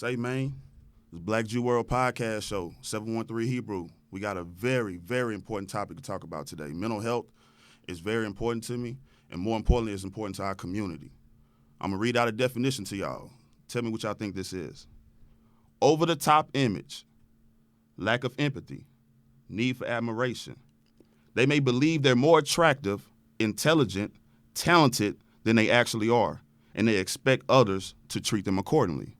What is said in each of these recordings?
Say, man, this BLKJEW World Podcast Show, 713 Hebrew. We got a very, very important topic to talk about today. Mental health is very important to me, and more importantly, it's important to our community. I'm going to read out a definition to y'all. Tell me what y'all think this is. Over-the-top image, lack of empathy, need for admiration. They may believe they're more attractive, intelligent, talented than they actually are, and they expect others to treat them accordingly.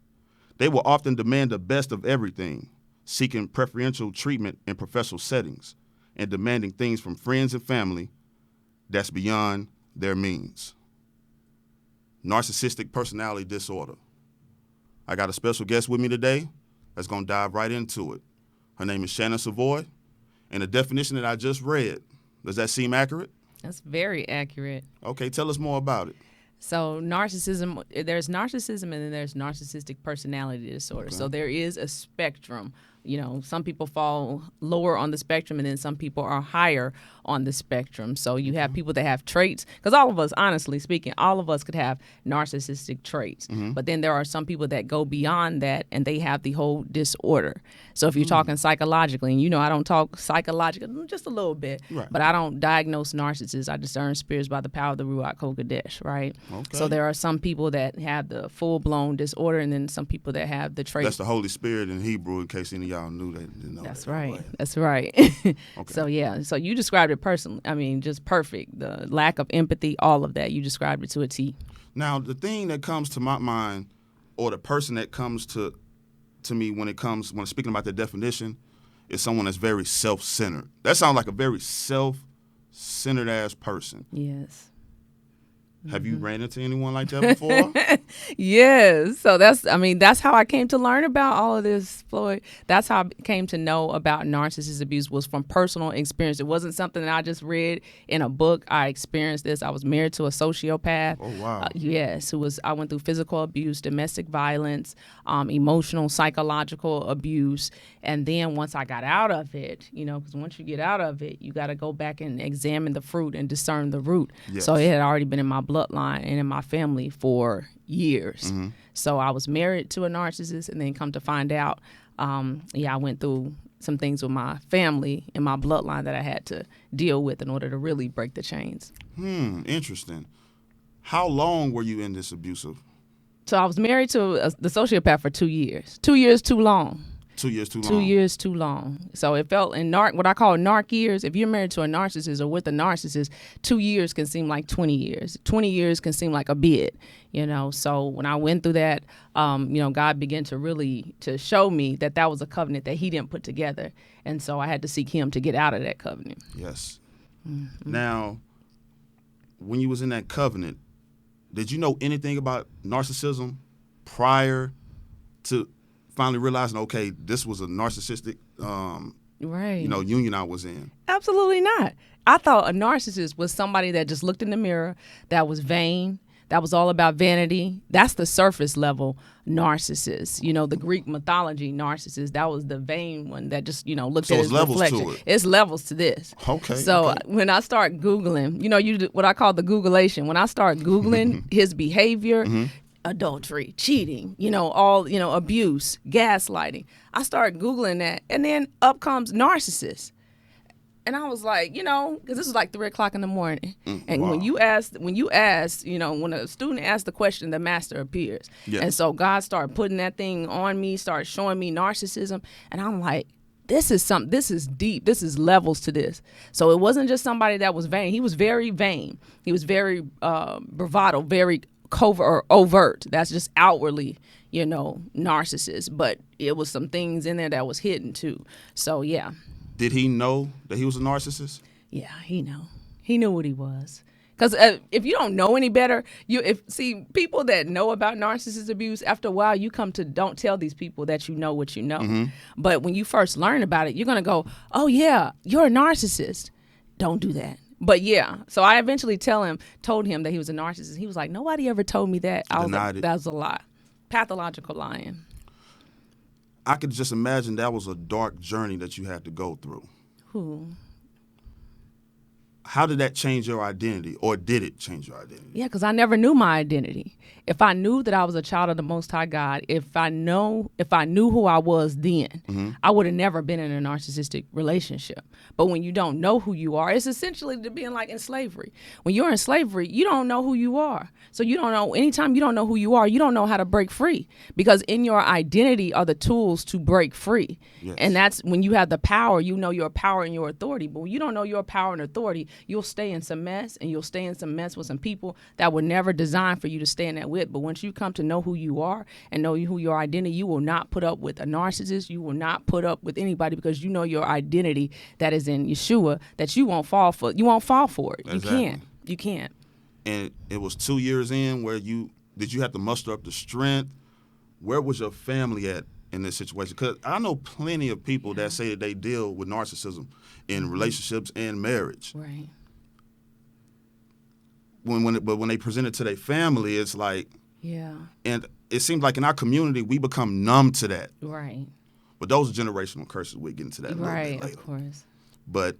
They will often demand the best of everything, seeking preferential treatment in professional settings, and demanding things from friends and family that's beyond their means. Narcissistic personality disorder. I got a special guest with me today that's going to dive right into it. Her name is Shannon Savoy, and the definition that I just read, does that seem accurate? That's very accurate. Okay, tell us more about it. So narcissism, there's narcissism and then there's narcissistic personality disorder. Okay. So there is a spectrum. You know, some people fall lower on the spectrum and then some people are higher on the spectrum. So you have people that have traits, because all of us, honestly speaking, all of us could have narcissistic traits. But then there are some people that go beyond that and they have the whole disorder. So if you're talking psychologically, and you know I don't talk psychologically, just a little bit, but I don't diagnose narcissists. I discern spirits by the power of the Ruach HaKodesh, right? Okay. So there are some people that have the full-blown disorder and then some people that have the traits. That's the Holy Spirit in Hebrew, in case any of y'all knew that. Didn't know That's that. right. That's right. Okay. So, yeah. So you described it personally. I mean, just perfect. The lack of empathy, all of that. You described it to a T. Now, the thing that comes to my mind, or the person that comes to me when speaking about the definition, is someone that's very self-centered. That sounds like a very self-centered ass person. Yes. Have you ran into anyone like that before? Yes. So that's how I came to learn about all of this, Floyd. That's how I came to know about narcissist abuse, was from personal experience. It wasn't something that I just read in a book. I experienced this. I was married to a sociopath. Oh, wow. Yes. I went through physical abuse, domestic violence, emotional, psychological abuse. And then once I got out of it, because once you get out of it, you got to go back and examine the fruit and discern the root. Yes. So it had already been in my bloodline and in my family for years. So I was married to a narcissist, and then come to find out, I went through some things with my family and my bloodline that I had to deal with in order to really break the chains. Interesting. How long were you in this abusive? So I was married to the sociopath for 2 years. 2 years too long. 2 years too long. 2 years too long. So it felt in what I call narc years. If you're married to a narcissist or with a narcissist, 2 years can seem like 20 years. 20 years can seem like a bit, So when I went through that, God began to show me that was a covenant that he didn't put together. And so I had to seek him to get out of that covenant. Yes. Now, when you was in that covenant, did you know anything about narcissism prior to finally realizing, okay, this was a narcissistic union I was in? Absolutely not. I thought a narcissist was somebody that just looked in the mirror, that was vain, that was all about vanity. That's the surface level narcissist. The Greek mythology narcissist, that was the vain one that just, looked at his reflection. So it's levels to this. Okay. So when I start Googling, you do what I call the Googlation. When I start Googling his behavior, adultery, cheating, abuse, gaslighting. I started Googling that, and then up comes narcissist. And I was like, because this was like 3:00 in the morning. And when you ask, when a student asks the question, the master appears. Yes. And so God started putting that thing on me, started showing me narcissism. And I'm like, this is deep. This is levels to this. So it wasn't just somebody that was vain. He was very vain. He was very bravado, very covert or overt. That's just outwardly, narcissist. But it was some things in there that was hidden too. So yeah. Did he know that he was a narcissist? Yeah, he knew. He knew what he was. Because if you don't know any better, people that know about narcissist abuse, after a while, you come to don't tell these people that you know what you know. But when you first learn about it, you're going to go, oh, yeah, you're a narcissist. Don't do that. But yeah, so I eventually told him that he was a narcissist. He was like, nobody ever told me that. I was like, that was a lie. Pathological lying. I could just imagine that was a dark journey that you had to go through. Who? how did that change your identity, or did it change your identity? Yeah, because I never knew my identity. If I knew that I was a child of the Most High God, if I knew who I was then, I would have never been in a narcissistic relationship. But when you don't know who you are, it's essentially to being like in slavery. When you're in slavery, you don't know who you are. So you don't know, anytime you don't know who you are, you don't know how to break free, because in your identity are the tools to break free. Yes. And that's when you have the power, you know your power and your authority. But when you don't know your power and authority, you'll stay in some mess, and you'll stay in some mess with some people that were never designed for you to stay in that with. But once you come to know who you are and know who your identity, you will not put up with a narcissist. You will not put up with anybody, because you know your identity that is in Yeshua, that you won't fall for. You won't fall for it. Exactly. You can't. And it was 2 years in where did you have to muster up the strength? Where was your family at in this situation? Because I know plenty of people that say that they deal with narcissism in relationships and marriage. Right. But when they present it to their family, it's like, yeah. And it seems like in our community, we become numb to that. Right. But those are generational curses. We'll get into that a little bit later. Of course. But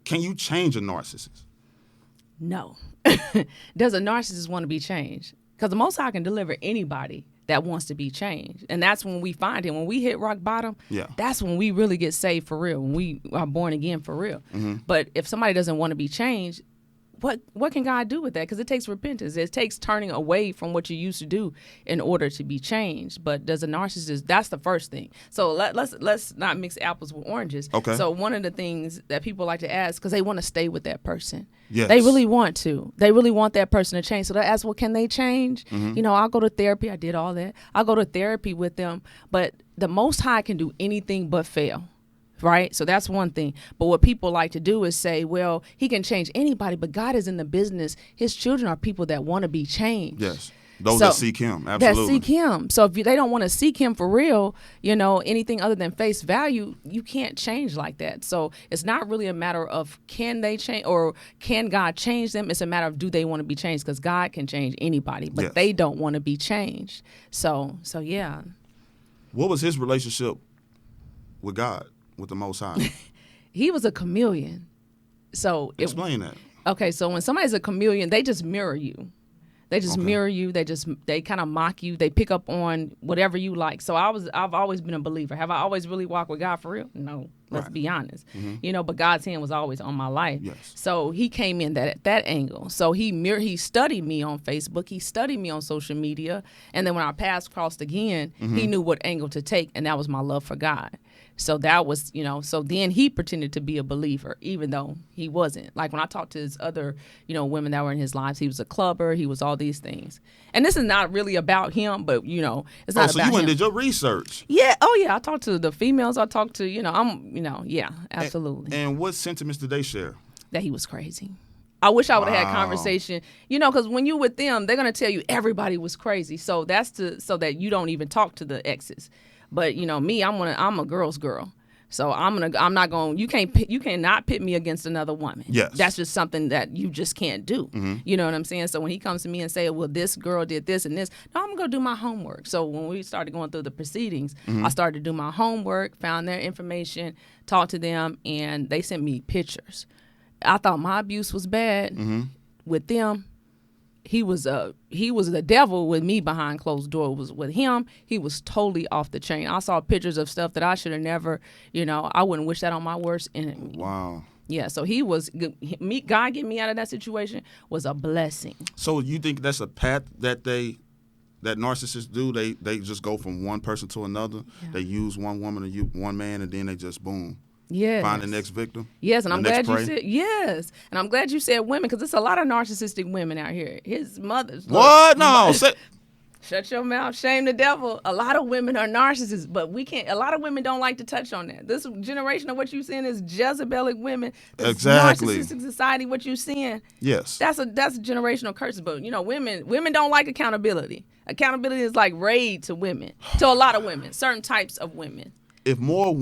can you change a narcissist? No. Does a narcissist want to be changed? Because the Most High can deliver anybody that wants to be changed. And that's when we find him. When we hit rock bottom, that's when we really get saved for real, when we are born again for real. But if somebody doesn't want to be changed, what can God do with that? Because it takes repentance. It takes turning away from what you used to do in order to be changed. But does a narcissist, that's the first thing. So let's not mix apples with oranges. Okay. So one of the things that people like to ask, because they want to stay with that person. Yes. They really want to. They really want that person to change. So they ask, well, can they change? You know, I'll go to therapy. I did all that. I'll go to therapy with them. But the Most High can do anything but fail. Right? So that's one thing. But what people like to do is say, well, he can change anybody, but God is in the business. His children are people that want to be changed. Yes. Those that seek him. Absolutely. That seek him. So if they don't want to seek him for real, you know, anything other than face value, you can't change like that. So it's not really a matter of can they change or can God change them. It's a matter of do they want to be changed, because God can change anybody, but they don't want to be changed. So yeah. What was his relationship with God? With the Most High? He was a chameleon. So explain that. Okay, so when somebody's a chameleon, they just mirror you. They just mirror you. They kind of mock you. They pick up on whatever you like. So I've always been a believer. Have I always really walked with God for real? No. Let's be honest. You know, but God's hand was always on my life. Yes. So he came in that angle. So he studied me on Facebook. He studied me on social media. And then when our paths crossed again, he knew what angle to take, and that was my love for God. So that was, you know, so then he pretended to be a believer, even though he wasn't. Like when I talked to his other, you know, women that were in his lives, he was a clubber, he was all these things. And this is not really about him, but, you know, it's not about him. So you went and did your research. Yeah. Oh, yeah. I talked to the females. I talked to, you know, yeah, absolutely. And what sentiments did they share? That he was crazy. I wish I would have had conversation, you know, because when you're with them, they're going to tell you everybody was crazy. So that's so that you don't even talk to the exes. But, you know, me, I'm a girl's girl. So you cannot pit me against another woman. Yes. That's just something that you just can't do. You know what I'm saying? So when he comes to me and say, well, this girl did this and this, no, I'm going to do my homework. So when we started going through the proceedings, I started to do my homework, found their information, talked to them, and they sent me pictures. I thought my abuse was bad with them. He was the devil with me behind closed doors. With him, he was totally off the chain. I saw pictures of stuff that I should have never, you know, I wouldn't wish that on my worst enemy. Wow. Yeah, so he was, God getting me out of that situation was a blessing. So you think that's a path that narcissists do? They just go from one person to another. Yeah. They use one woman or one man, and then they just boom. Yes. Find the next victim. Yes, and I'm glad you said and I'm glad you said women, because there's a lot of narcissistic women out here. His mother's what? No, shut your mouth. Shame the devil. A lot of women are narcissists, but we can't. A lot of women don't like to touch on that. This generation of what you're seeing is Jezebelic women. This exactly. Narcissistic society. What you're seeing. Yes. That's a generational curse. But you know, women don't like accountability. Accountability is like raid to women, to a lot of women, certain types of women. If more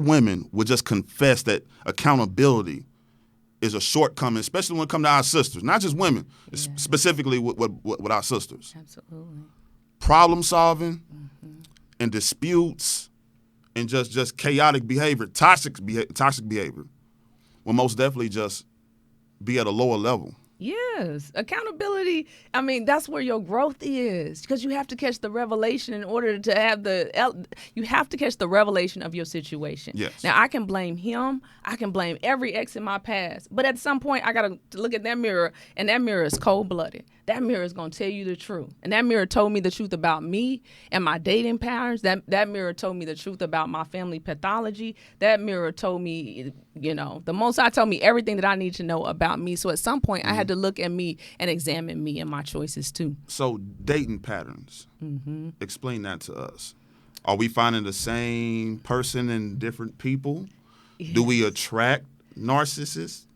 women would just confess that accountability is a shortcoming, especially when it comes to our sisters, not just women, specifically with our sisters. Absolutely. Problem solving and disputes and just chaotic behavior, toxic behavior, will most definitely just be at a lower level. Yes. Accountability, I mean, that's where your growth is, because you have to catch the revelation in order to have you have to catch the revelation of your situation. Yes. Now, I can blame him. I can blame every ex in my past. But at some point, I got to look at that mirror, and that mirror is cold-blooded. That mirror is going to tell you the truth. And that mirror told me the truth about me and my dating patterns. That mirror told me the truth about my family pathology. That mirror told me, the Most High told me everything that I need to know about me. So at some point, I had to look at me and examine me and my choices too. So dating patterns, explain that to us. Are we finding the same person in different people? Yes. Do we attract narcissists?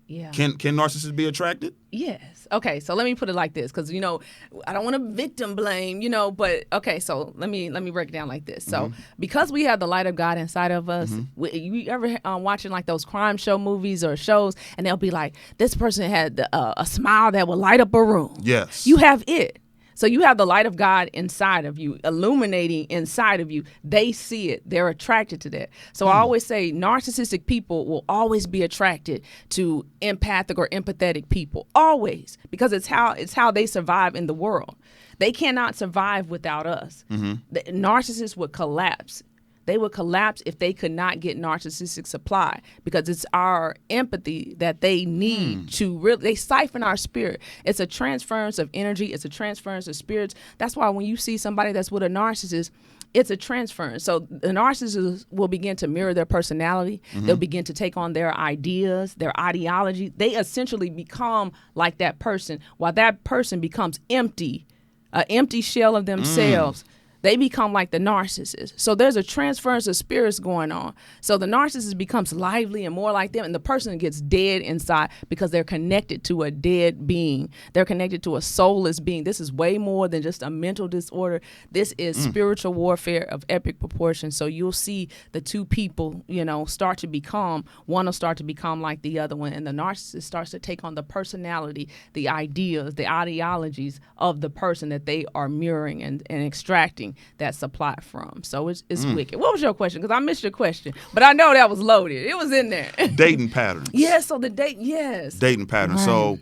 Yeah. Can narcissists be attracted? Yes. Okay, so let me put it like this, because I don't want to victim blame, but okay, so let me break it down like this. So because we have the light of God inside of us, you ever watching like those crime show movies or shows, and they'll be like, this person had a smile that would light up a room. Yes. You have it. So you have the light of God inside of you, illuminating inside of you. They see it. They're attracted to that. So I always say narcissistic people will always be attracted to empathic or empathetic people, always, because it's how they survive in the world. They cannot survive without us. The narcissists would collapse. They would collapse if they could not get narcissistic supply, because it's our empathy that they need to really, they siphon our spirit. It's a transference of energy. It's a transference of spirits. That's why when you see somebody that's with a narcissist, it's a transference. So the narcissist will begin to mirror their personality. They'll begin to take on their ideas, their ideology. They essentially become like that person, while that person becomes empty, an empty shell of themselves. They become like the narcissist. So there's a transference of spirits going on. So the narcissist becomes lively and more like them, and the person gets dead inside because they're connected to a dead being. They're connected to a soulless being. This is way more than just a mental disorder. This is spiritual warfare of epic proportions. So you'll see the two people, start to become, one will start to become like the other one, and the narcissist starts to take on the personality, the ideas, the ideologies of the person that they are mirroring and extracting that supply from. So it's wicked. What was your question? Because I missed your question, but I know that was loaded. It was in there. Dating patterns. Yes. So the dating patterns. Right. So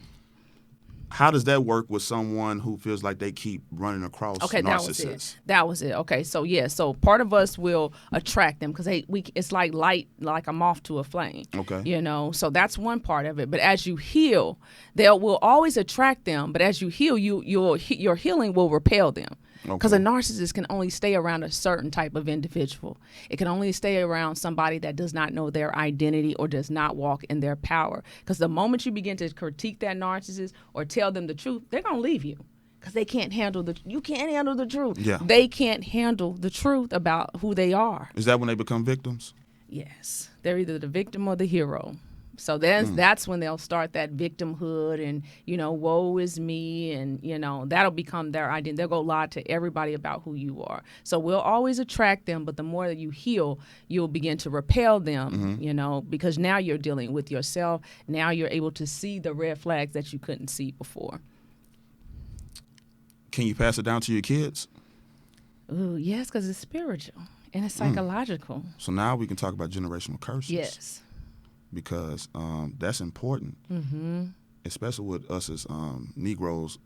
how does that work with someone who feels like they keep running across narcissists? That was it. Okay. So so part of us will attract them because it's like light, like a moth to a flame. Okay. So that's one part of it. But as you heal, will always attract them. But as you heal, your healing will repel them. Because a narcissist can only stay around a certain type of individual. It can only stay around somebody that does not know their identity or does not walk in their power. Because the moment you begin to critique that narcissist or tell them the truth, they're going to leave you. Because they can't handle you can't handle the truth. Yeah. They can't handle the truth about who they are. Is that when they become victims? Yes. They're either the victim or the hero. So that's when they'll start that victimhood and, woe is me. And, that'll become their identity. They'll go lie to everybody about who you are. So we'll always attract them. But the more that you heal, you'll begin to repel them, because now you're dealing with yourself. Now you're able to see the red flags that you couldn't see before. Can you pass it down to your kids? Ooh, yes, because it's spiritual and it's psychological. So now we can talk about generational curses. Yes. Because that's important, especially with us as Negroes.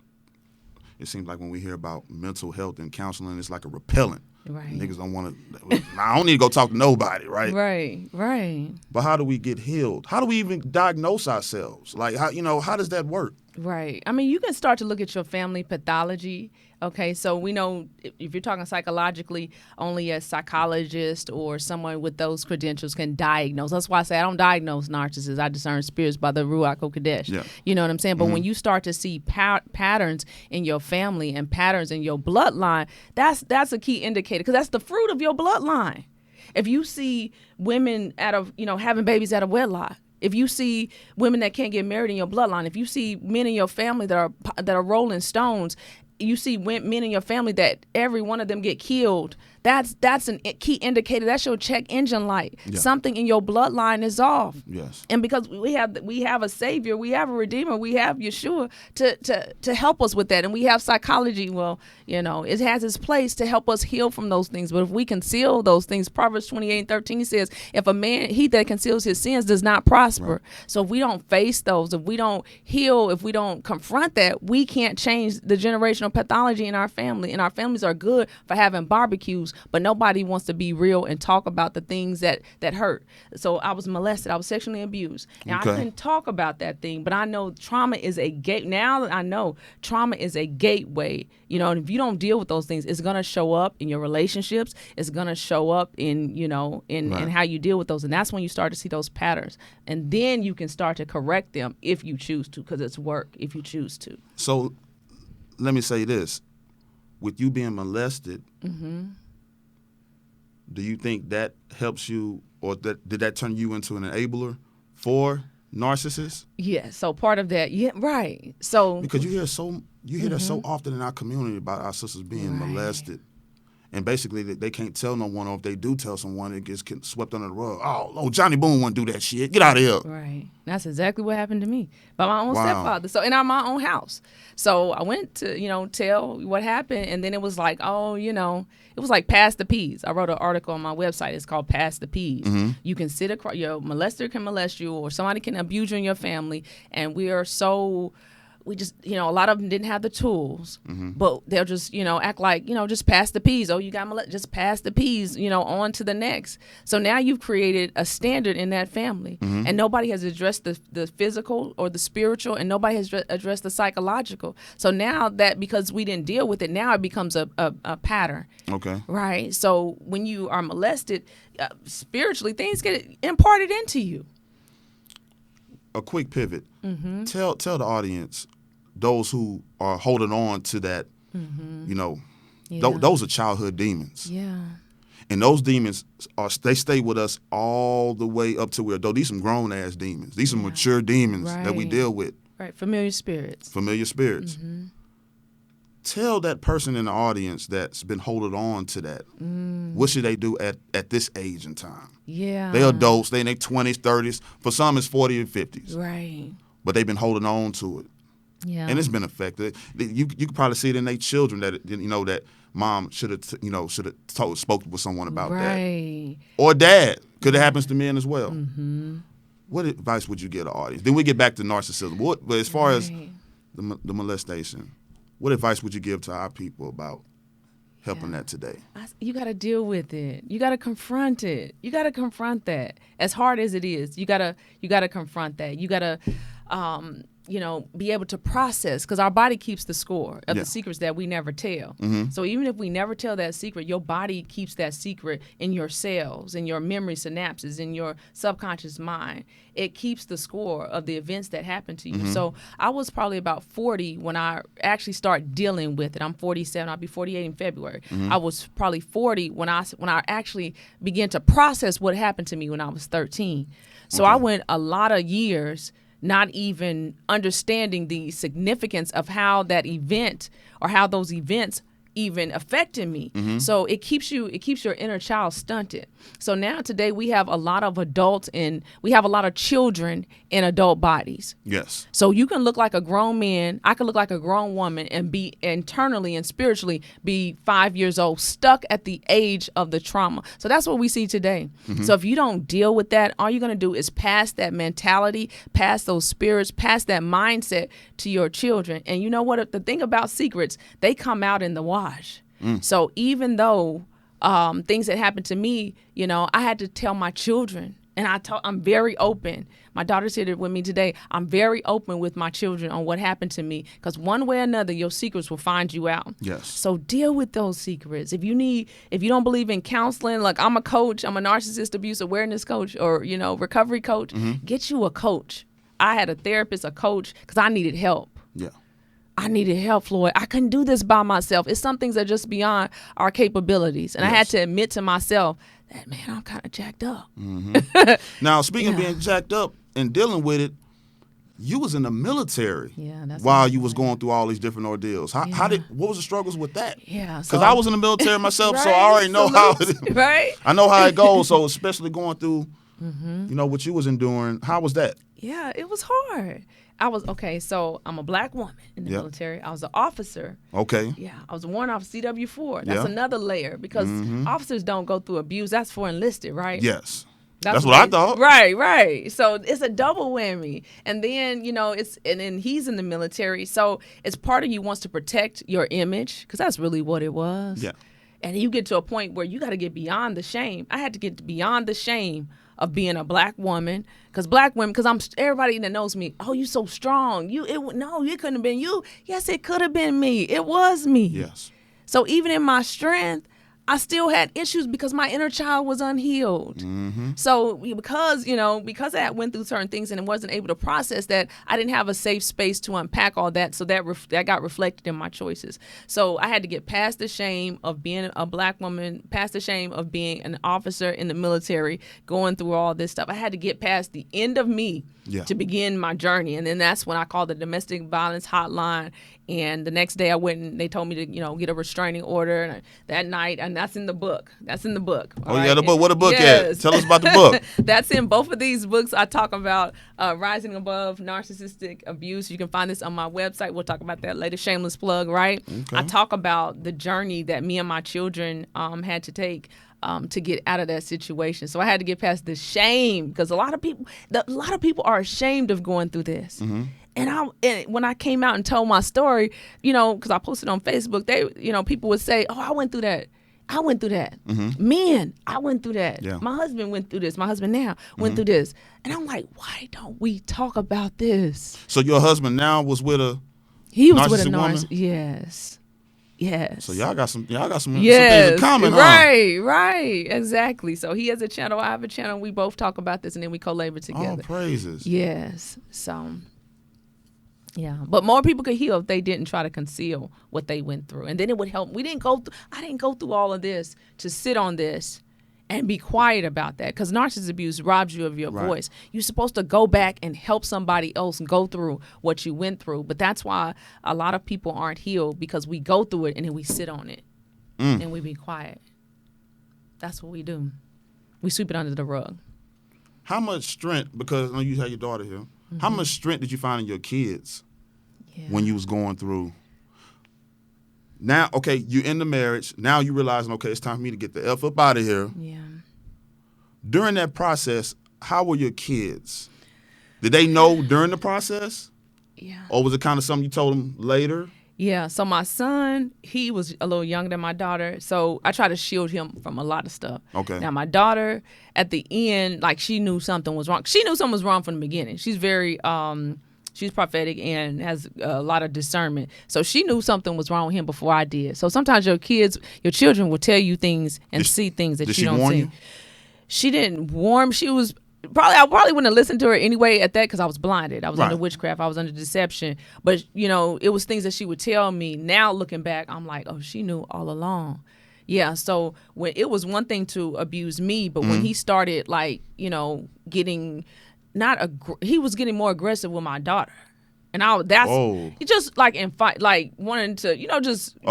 It seems like when we hear about mental health and counseling, it's like a repellent. Right. Niggas don't want to. I don't need to go talk to nobody, right? Right. But how do we get healed? How do we even diagnose ourselves? Like, how does that work? Right. I mean, you can start to look at your family pathology. Okay, so we know if you're talking psychologically, only a psychologist or someone with those credentials can diagnose. That's why I say I don't diagnose narcissists. I discern spirits by the Ruach HaKodesh. Yeah. You know what I'm saying? But when you start to see patterns in your family and patterns in your bloodline, that's a key indicator, because that's the fruit of your bloodline. If you see women having babies out of wedlock, if you see women that can't get married in your bloodline, if you see men in your family that are rolling stones, you see men in your family that every one of them get killed, that's a key indicator. That's your check engine light. Yeah. Something in your bloodline is off. Yes. And because we have a Savior, we have a Redeemer, we have Yeshua to help us with that. And we have psychology. Well, it has its place to help us heal from those things. But if we conceal those things, Proverbs 28:13 says, if a man, he that conceals his sins does not prosper. Right. So if we don't face those, if we don't heal, if we don't confront that, we can't change the generational pathology in our family. And our families are good for having barbecues, but nobody wants to be real and talk about the things that hurt. So I was molested. I was sexually abused. And I couldn't talk about that thing, but I know trauma is a gate. Now I know trauma is a gateway. And if you don't deal with those things, it's going to show up in your relationships. It's going to show up in how you deal with those. And that's when you start to see those patterns. And then you can start to correct them if you choose to, because it's work if you choose to. So let me say this. With you being molested, do you think that helps you, or did that turn you into an enabler for narcissists? Yeah, so part of that, yeah, right. So because you hear that so often in our community about our sisters being molested, and basically they can't tell no one, or if they do tell someone, it gets swept under the rug. Oh, Johnny Boone wouldn't do that shit. Get out of here. Right. That's exactly what happened to me by my own stepfather. So in my own house. So I went to tell what happened, and then it was like, it was like pass the peas. I wrote an article on my website. It's called Pass the Peas. You can sit across, your molester can molest you, or somebody can abuse you in your family, and we just, a lot of them didn't have the tools, but they'll just, act like, just pass the peas. Oh, you got molested, just pass the peas, on to the next. So now you've created a standard in that family, and nobody has addressed the physical or the spiritual, and nobody has addressed the psychological. So now that, because we didn't deal with it, now it becomes a pattern. Okay. Right. So when you are molested, spiritually, things get imparted into you. A quick pivot. Tell the audience, those who are holding on to that, those are childhood demons. Yeah. And those demons they stay with us all the way up to where, though these some grown ass demons. These are mature demons that we deal with. Right. Familiar spirits. Tell that person in the audience that's been holding on to that. What should they do at this age and time? Yeah. They're adults. They in their 20s, 30s. For some, it's 40 and 50s. Right. But they've been holding on to it. Yeah. And it's been affected. You could probably see it in their children that mom should have spoke with someone about that. Or dad. Because it happens to men as well. What advice would you give the audience? Then we get back to narcissism. But as far as the molestation, what advice would you give to our people about helping that today? You got to deal with it. You got to confront it. You got to confront that. As hard as it is, you got to confront that. You got to be able to process, because our body keeps the score of the secrets that we never tell. So even if we never tell that secret, your body keeps that secret in your cells, in your memory synapses, in your subconscious mind. It keeps the score of the events that happen to you. So I was probably about 40 when I actually started dealing with it. I'm 47. I'll be 48 in February. I was probably 40 when I actually began to process what happened to me when I was 13. So I went a lot of years not even understanding the significance of how that event or how those events even affected me. So it keeps your inner child stunted. So now today we have a lot of adults and we have a lot of children in adult bodies. Yes. So you can look like a grown man, I can look like a grown woman and be internally and spiritually be 5 years old, stuck at the age of the trauma. So that's what we see today. So if you don't deal with that, all you're going to do is pass that mentality, pass those spirits, pass that mindset to your children. And you know what? The thing about secrets, they come out in the wash. So even though things that happened to me, I had to tell my children, and I'm very open. My daughter's here with me today. I'm very open with my children on what happened to me, because one way or another, your secrets will find you out. Yes. So deal with those secrets. If you don't believe in counseling, like I'm a coach, I'm a narcissist abuse awareness coach, or recovery coach, get you a coach. I had a therapist, a coach, because I needed help. Yeah. I needed help, Floyd. I couldn't do this by myself. It's some things that are just beyond our capabilities. And I had to admit to myself that, man, I'm kind of jacked up. Now, speaking of being jacked up and dealing with it, you was in the military that's while you was going through all these different ordeals. What was the struggles with that? Yeah. Because I was in the military myself, right, so I already know how it, right? I know how it goes. So especially going through, you know, what you was enduring, how was that? Yeah, it was hard. So I'm a black woman in the military. I was an officer. Okay. Yeah, I was a warrant officer, CW4. That's another layer because officers don't go through abuse. That's for enlisted, right? Yes. That's what I thought. Right. So it's a double whammy. And then, you know, and then he's in the military. So it's part of you wants to protect your image because that's really what it was. Yeah. And you get to a point where you got to get beyond the shame. I had to get beyond the shame of being a black woman because everybody that knows me, oh, you so strong. No, it couldn't have been you. Yes, it could have been me. It was me. Yes. So even in my strength, I still had issues because my inner child was unhealed. Mm-hmm. So because I went through certain things and wasn't able to process that, I didn't have a safe space to unpack all that. So that got reflected in my choices. So I had to get past the shame of being a black woman, past the shame of being an officer in the military, going through all this stuff. I had to get past the end of me to begin my journey. And then that's when I called the domestic violence hotline. And the next day I went and they told me to, get a restraining order. And that night, and that's in the book. Oh, you got a book. What a book at? Tell us about the book. That's in both of these books. I talk about rising above narcissistic abuse. You can find this on my website. We'll talk about that later. Shameless plug, right? Okay. I talk about the journey that me and my children had to take to get out of that situation. So I had to get past the shame because a lot of people are ashamed of going through this. Mm-hmm. And when I came out and told my story, because I posted on Facebook, people would say, "Oh, I went through that. I went through that. Mm-hmm. Men, I went through that. Yeah. My husband went through this. My husband now went through this." And I'm like, why don't we talk about this? So your husband now was with a He was with a woman? Yes. So y'all got some things Yes. in common, huh? Right, exactly. So he has a channel, I have a channel. We both talk about this, and then we co-labor together. Oh, praises. Yes. So, yeah. But more people could heal if they didn't try to conceal what they went through, and then it would help. I didn't go through all of this to sit on this and be quiet about that, because narcissist abuse robs you of your voice. You're supposed to go back and help somebody else go through what you went through. But that's why a lot of people aren't healed, because we go through it and then we sit on it and we be quiet. That's what we do. We sweep it under the rug. How much strength, because I know you had your daughter here, how much strength did you find in your kids when you was going through? Now, okay, you're in the marriage. Now you realizing, okay, it's time for me to get the F up out of here. Yeah. During that process, how were your kids? Did they know during the process? Yeah. Or was it kind of something you told them later? Yeah. So my son, he was a little younger than my daughter. So I try to shield him from a lot of stuff. Okay. Now my daughter, at the end, like, she knew something was wrong. She knew something was wrong from the beginning. She's very she's prophetic and has a lot of discernment. So she knew something was wrong with him before I did. So sometimes your children will tell you things and see things that you don't see. Did she warn you? She didn't warn. I probably wouldn't have listened to her anyway at that, because I was blinded. I was under witchcraft. I was under deception. But, it was things that she would tell me. Now looking back, I'm like, oh, she knew all along. Yeah, so when it was one thing to abuse me, but when he started, like, getting... he was getting more aggressive with my daughter, and he just like in fight, like wanting to,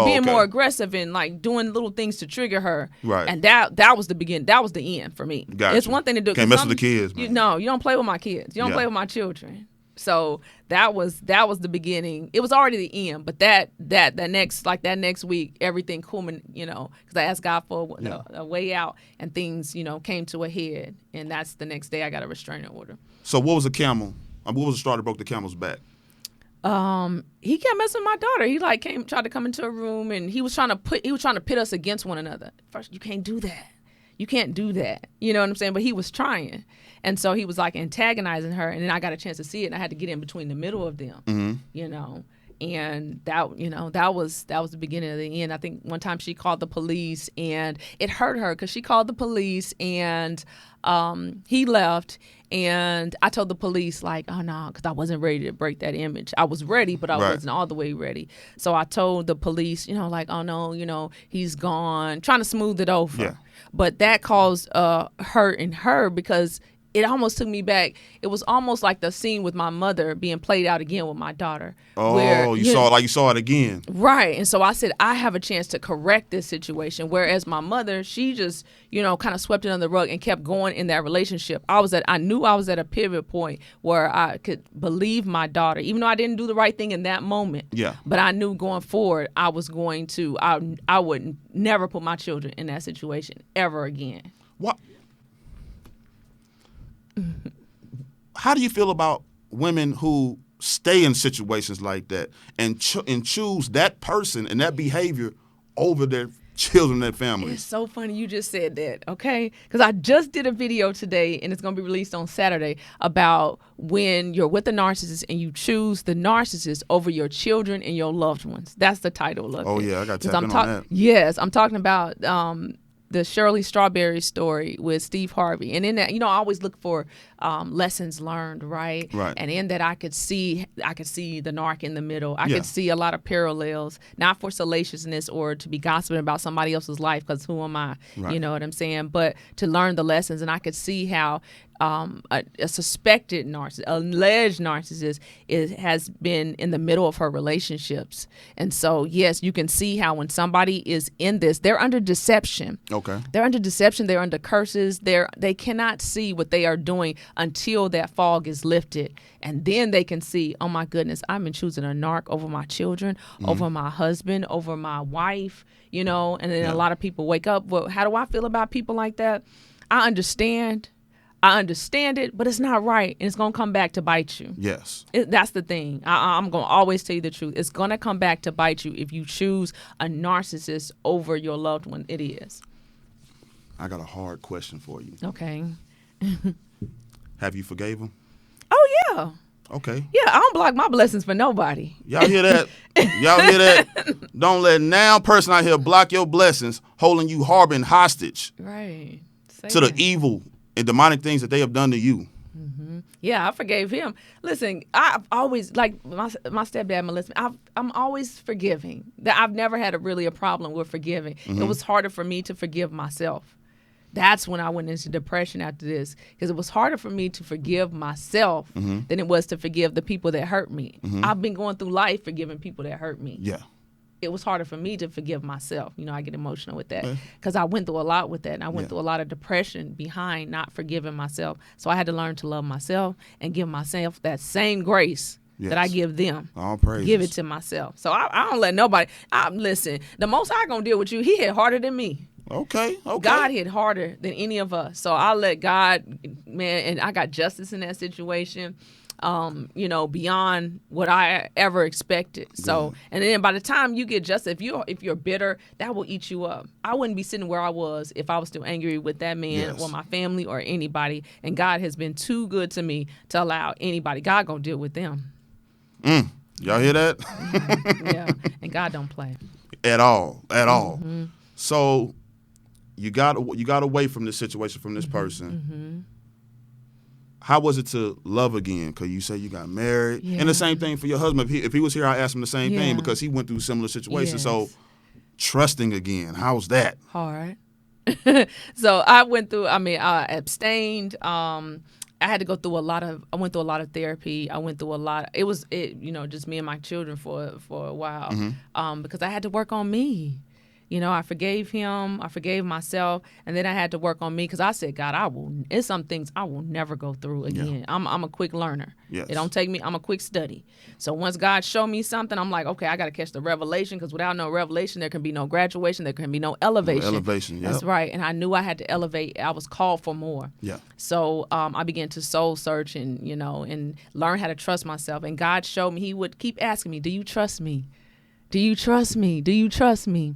being more aggressive and like doing little things to trigger her. Right. And that was the beginning. That was the end for me. Gotcha. It's one thing to do. Can't mess with the kids, man. You don't play with my kids. You don't play with my children. So that was the beginning. It was already the end, but that next week, everything culminated, because I asked God for a way out, and things, came to a head, and that's the next day I got a restraining order. So what was a camel? What was the straw that broke the camel's back? He kept messing with my daughter. He tried to come into a room, and he was trying to pit us against one another. First, you can't do that. You can't do that. You know what I'm saying? But he was trying. And so he was like antagonizing her, and then I got a chance to see it, and I had to get in between the middle of them. And that was the beginning of the end. I think one time she called the police, and it hurt her because she called the police, and he left, and I told the police, like, oh no, because I wasn't ready to break that image. I was ready, but I wasn't all the way ready. So I told the police, like, oh no, he's gone, trying to smooth it over. Yeah. But that caused hurt in her, because it almost took me back. It was almost like the scene with my mother being played out again with my daughter. Oh, you saw it again. Right. And so I said, I have a chance to correct this situation. Whereas my mother, she just, kind of swept it under the rug and kept going in that relationship. I knew I was at a pivot point where I could believe my daughter, even though I didn't do the right thing in that moment. Yeah. But I knew going forward, I would never put my children in that situation ever again. What? How do you feel about women who stay in situations like that and choose that person and that behavior over their children, their families? It's so funny you just said that, okay? Because I just did a video today, and it's going to be released on Saturday, about when you're with a narcissist and you choose the narcissist over your children and your loved ones. That's the title of it. Oh, yeah, I got to tap in on that. Yes, I'm talking about the Shirley Strawberry story with Steve Harvey. And in that, I always look for lessons learned, right? Right. And in that, I could see the narc in the middle. I Yeah. could see a lot of parallels, not for salaciousness or to be gossiping about somebody else's life, because who am I? Right. You know what I'm saying? But to learn the lessons. And I could see how a suspected narcissist, alleged narcissist, has been in the middle of her relationships. And so, yes, you can see how when somebody is in this, they're under deception. Okay. They're under deception. They're under curses. They cannot see what they are doing until that fog is lifted. And then they can see, oh, my goodness, I've been choosing a narc over my children, over my husband, over my wife, and then a lot of people wake up. Well, how do I feel about people like that? I understand it, but it's not right, and it's going to come back to bite you. Yes. That's the thing. I'm going to always tell you the truth. It's going to come back to bite you if you choose a narcissist over your loved one. It is. I got a hard question for you. Okay. Have you forgave him? Oh, yeah. Okay. Yeah, I don't block my blessings for nobody. Y'all hear that? Y'all hear that? Don't let now person out here block your blessings, holding you harboring hostage Right. to the evil and demonic things that they have done to you. Yeah, I forgave him. Listen, I've always, like my stepdad, Melissa, I'm always forgiving. I've never had a problem with forgiving. It was harder for me to forgive myself. That's when I went into depression after this, because it was harder for me to forgive myself than it was to forgive the people that hurt me. I've been going through life forgiving people that hurt me. Yeah. It was harder for me to forgive myself. I get emotional with that because I went through a lot with that, and I went through a lot of depression behind not forgiving myself. So I had to learn to love myself and give myself that same grace that I give them. All praise. Give it to myself. So I don't let nobody. Listen, the Most High gonna deal with you. He hit harder than me. Okay. God hit harder than any of us. So I let God, man, and I got justice in that situation. Beyond what I ever expected. So, and then by the time you get justice, if you're bitter, that will eat you up. I wouldn't be sitting where I was if I was still angry with that man or my family or anybody. And God has been too good to me to allow anybody. God gonna deal with them. Y'all hear that? Yeah, and God don't play At all. So you got away from this situation, from this person. How was it to love again? Because you say you got married. And the same thing for your husband. If he was here, I'd ask him the same thing because he went through similar situations. So trusting again, how's that? Hard. So I went through, I abstained. I had to go through I went through a lot of therapy. I went through a lot. It was just me and my children for a while because I had to work on me. I forgave him, I forgave myself, and then I had to work on me because I said, God, it's some things I will never go through again. Yeah. I'm a quick learner. Yes. It don't take me, I'm a quick study. So once God showed me something, I'm like, okay, I got to catch the revelation, because without no revelation, there can be no graduation, there can be no elevation. Elevation, yeah. That's right. And I knew I had to elevate. I was called for more. Yeah. So I began to soul search and learn how to trust myself. And God showed me, he would keep asking me, do you trust me? Do you trust me? Do you trust me?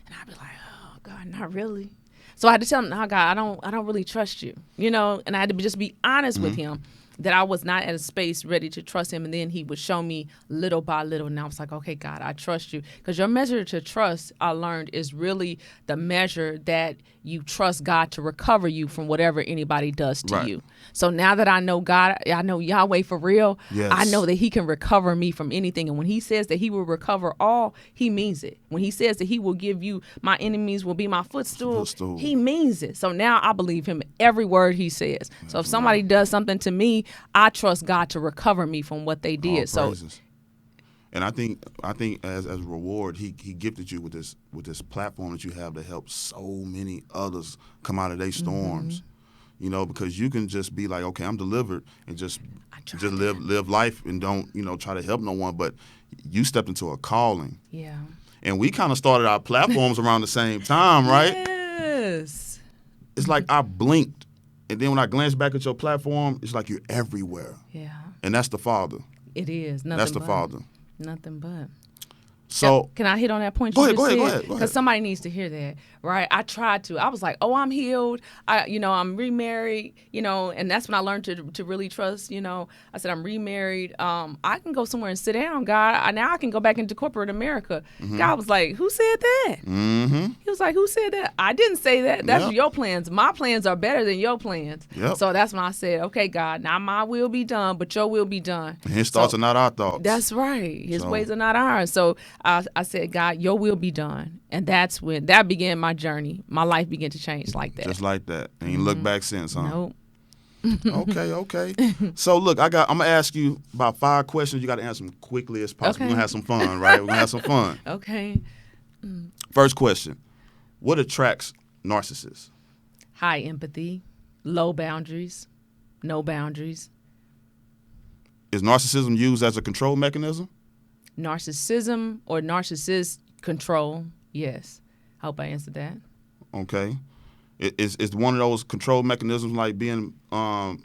And I'd be like, oh, God, not really. So I had to tell him, no, God, I don't really trust you, and I had to just be honest with him. that I was not at a space ready to trust him. And then he would show me little by little. And I was like, okay, God, I trust you. Because your measure to trust, I learned, is really the measure that you trust God to recover you from whatever anybody does to you. So now that I know God, I know Yahweh for real, I know that he can recover me from anything. And when he says that he will recover all, he means it. When he says that he will give you, my enemies will be my footstool, he means it. So now I believe him every word he says. So if somebody does something to me, I trust God to recover me from what they did. And I think as a reward, he gifted you with this platform that you have to help so many others come out of their storms. You know, because you can just be like, okay, I'm delivered, and just live life and don't, try to help no one. But you stepped into a calling. Yeah. And we kind of started our platforms around the same time, right? Yes. It's like I blinked, and then when I glanced back at your platform, it's like you're everywhere. Yeah. And that's the Father. It is. That's the Father. Nothing but. So can I hit on that point? Go ahead. Because somebody needs to hear that, right? I tried to. I was like, oh, I'm healed. I'm remarried, and that's when I learned to really trust. I said, I'm remarried. I can go somewhere and sit down, God. Now I can go back into corporate America. God was like, who said that? He was like, who said that? I didn't say that. That's your plans. My plans are better than your plans. So that's when I said, okay, God, now my will be done, but your will be done. And his thoughts are not our thoughts. That's right. His ways are not ours. So I said, God, your will be done. And that's when that began my journey. My life began to change like that. Just like that. And you look back since, huh? Nope. Okay. So look, I'm gonna ask you about 5 questions. You got to answer them quickly as possible. Okay. We're gonna have some fun, right? We're gonna have some fun. Okay. First question: what attracts narcissists? High empathy, low boundaries, no boundaries. Is narcissism used as a control mechanism? Narcissism or narcissist control? Yes. I hope I answered that. Okay. Is one of those control mechanisms like being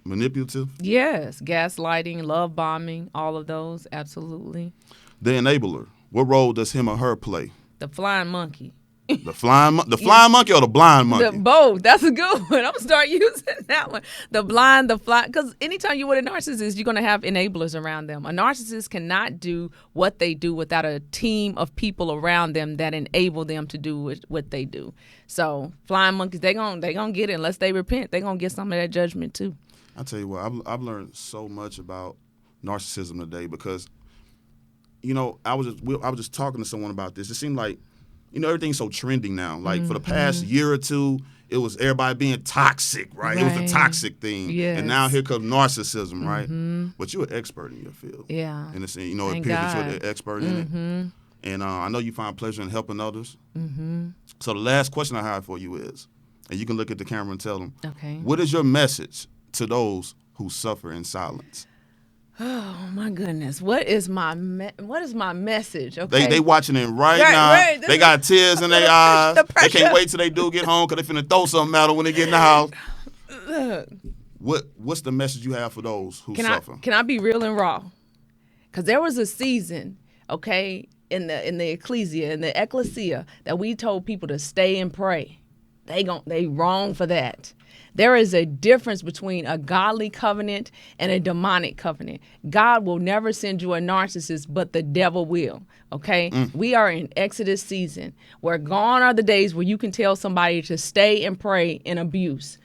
manipulative? Yes. Gaslighting, love bombing, all of those. Absolutely. The enabler. What role does him or her play? The flying monkey. The flying monkey or the blind monkey? Both. That's a good one. I'm going to start using that one. The blind, the fly. Because anytime you're with a narcissist, you're going to have enablers around them. A narcissist cannot do what they do without a team of people around them that enable them to do what they do. So flying monkeys, they gonna get it unless they repent. They're going to get some of that judgment too. I tell you what, I've learned so much about narcissism today because, I was just talking to someone about this. It seemed like, everything's so trending now. Like for the past year or two, it was everybody being toxic, right? It was a toxic thing. Yes. And now here comes narcissism, right? But you're an expert in your field. Yeah. And it appears that you're an expert in it. And I know you find pleasure in helping others. So the last question I have for you is, and you can look at the camera and tell them, okay, what is your message to those who suffer in silence? Oh my goodness! What is my message? Okay, they watching it right now. Right. They got tears in their eyes. They can't wait till they do get home because they finna throw something at them when they get in the house. What's the message you have for those who suffer? Can I be real and raw? Because there was a season, okay, in the ecclesia that we told people to stay and pray. They wrong for that. There is a difference between a godly covenant and a demonic covenant. God will never send you a narcissist, but the devil will. Okay? We are in Exodus season where gone are the days where you can tell somebody to stay and pray in abuse.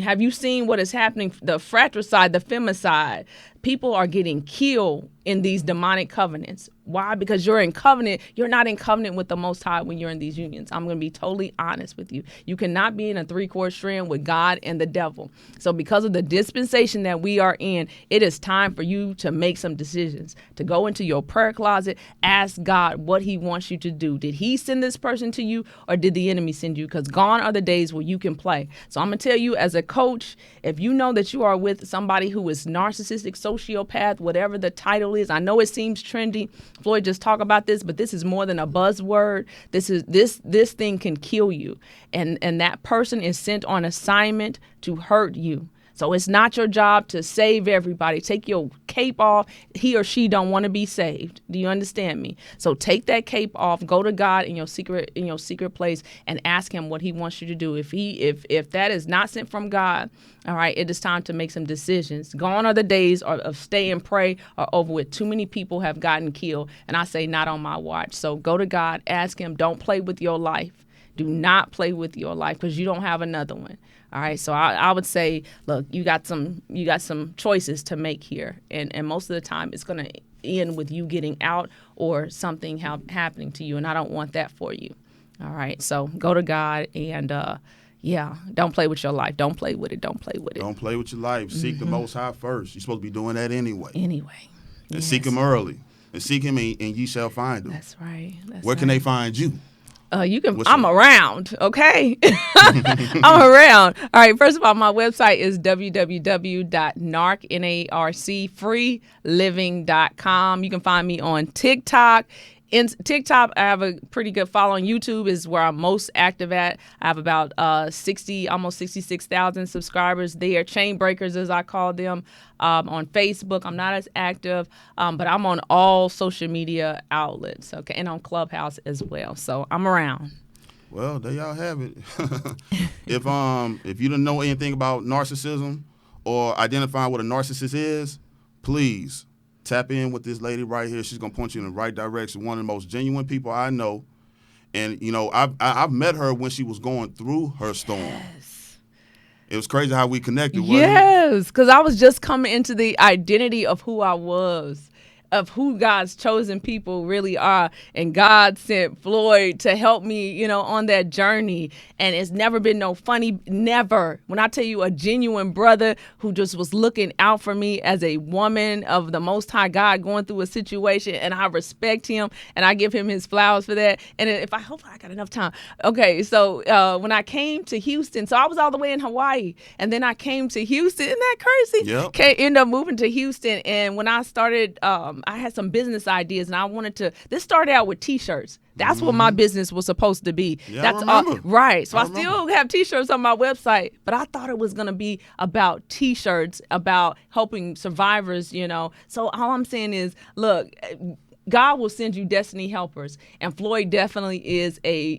Have you seen what is happening? The fratricide, the femicide. People are getting killed in these demonic covenants. Why? Because you're in covenant. You're not in covenant with the Most High when you're in these unions. I'm going to be totally honest with you. You cannot be in a 3-chord strand with God and the devil. So because of the dispensation that we are in, it is time for you to make some decisions, to go into your prayer closet, ask God what he wants you to do. Did he send this person to you or did the enemy send you? Because gone are the days where you can play. So I'm going to tell you as a coach, if you know that you are with somebody who is narcissistic, sociopath, whatever the title is, I know it seems trendy. Floyd just talked about this, but this is more than a buzzword. This thing can kill you. And that person is sent on assignment to hurt you. So it's not your job to save everybody. Take your cape off. He or she don't want to be saved. Do you understand me? So take that cape off. Go to God in your secret place and ask him what he wants you to do. If that is not sent from God, all right, it is time to make some decisions. Gone are the days of stay and pray are over with. Too many people have gotten killed, and I say not on my watch. So go to God, ask him, don't play with your life. Do not play with your life because you don't have another one. All right, so I would say, look, you got some choices to make here, and most of the time it's going to end with you getting out or something happening to you, and I don't want that for you. All right, so go to God and don't play with your life. Don't play with it. Don't play with it. Don't play with your life. Seek the Most High first. You're supposed to be doing that anyway. And yes. Seek him early, and seek him, and ye shall find him. That's right. Where can they find you? I'm around, okay? I'm around. All right, first of all, my website is www.narcfreeliving.com. You can find me on TikTok. In TikTok, I have a pretty good following. YouTube is where I'm most active at. I have about almost 66,000 subscribers there. Chain breakers, as I call them. On Facebook, I'm not as active, but I'm on all social media outlets, okay, and on Clubhouse as well. So I'm around. Well, there y'all have it. If you don't know anything about narcissism or identify what a narcissist is, please tap in with this lady right here. She's gonna point you in the right direction. One of the most genuine people I know, and I've met her when she was going through her storm. Yes. It was crazy how we connected, wasn't it? Yes, because I was just coming into the identity of who I was, of who God's chosen people really are. And God sent Floyd to help me, on that journey. And it's never been no funny, never. When I tell you a genuine brother who just was looking out for me as a woman of the Most High God going through a situation, and I respect him and I give him his flowers for that. And if I hope I got enough time. Okay, so when I came to Houston, so I was all the way in Hawaii, and then I came to Houston. Isn't that crazy? Yep. Ended up moving to Houston, and when I started, I had some business ideas, and I wanted to. This started out with T-shirts. That's what my business was supposed to be. Yeah, that's I remember. Right. So I still have T-shirts on my website, but I thought it was gonna be about T-shirts, about helping survivors. So all I'm saying is, look. God will send you destiny helpers, and Floyd definitely is a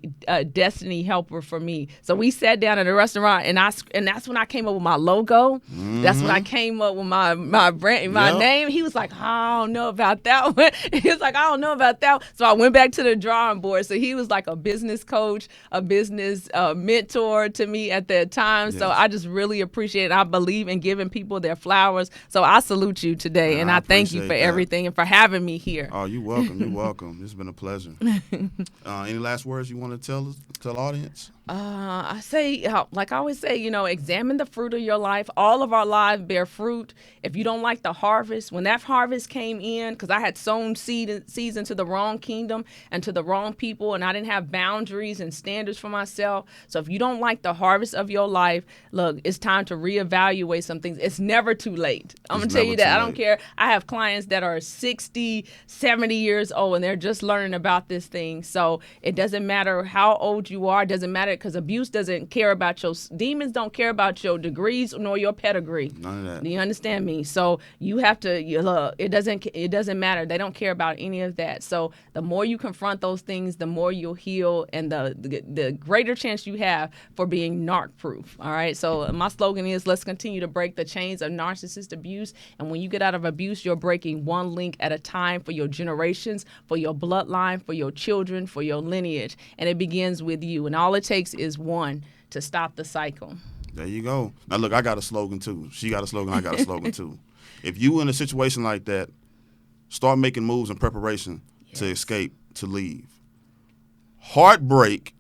destiny helper for me. So we sat down at a restaurant, and that's when I came up with my logo. Mm-hmm. That's when I came up with my brand, my name. He was like, I don't know about that one. He was like, I don't know about that one. So I went back to the drawing board. So he was like a business coach, a business mentor to me at that time. Yes. So I just really appreciate it. I believe in giving people their flowers. So I salute you today, and I thank you for everything and for having me here. Oh, you're welcome. You're welcome. It's been a pleasure. Any last words you want to tell the audience? I say, like I always say, examine the fruit of your life. All of our lives bear fruit. If you don't like the harvest, when that harvest came in, because I had sown seeds into the wrong kingdom and to the wrong people, and I didn't have boundaries and standards for myself. So if you don't like the harvest of your life, look, it's time to reevaluate some things. It's never too late. I'm going to tell you that. I don't care. I have clients that are 60, 70 years old, and they're just learning about this thing. So it doesn't matter how old you are. It doesn't matter, because abuse doesn't care about demons don't care about your degrees nor your pedigree. None of that. Do you understand me? So you have to look. It doesn't matter. They don't care about any of that. So the more you confront those things, the more you'll heal, and the greater chance you have for being narc proof. All right. So my slogan is, let's continue to break the chains of narcissist abuse. And when you get out of abuse, you're breaking one link at a time for your generations, for your bloodline, for your children, for your lineage. And it begins with you. And all it takes is one to stop the cycle. There you go. Now, look, I got a slogan, too. She got a slogan. I got a slogan, too. If you in a situation like that, start making moves in preparation to escape, to leave. Heartbreak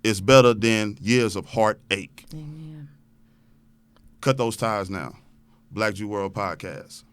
is better than years of heartache. Amen. Cut those ties now. BLKJEW World Podcast.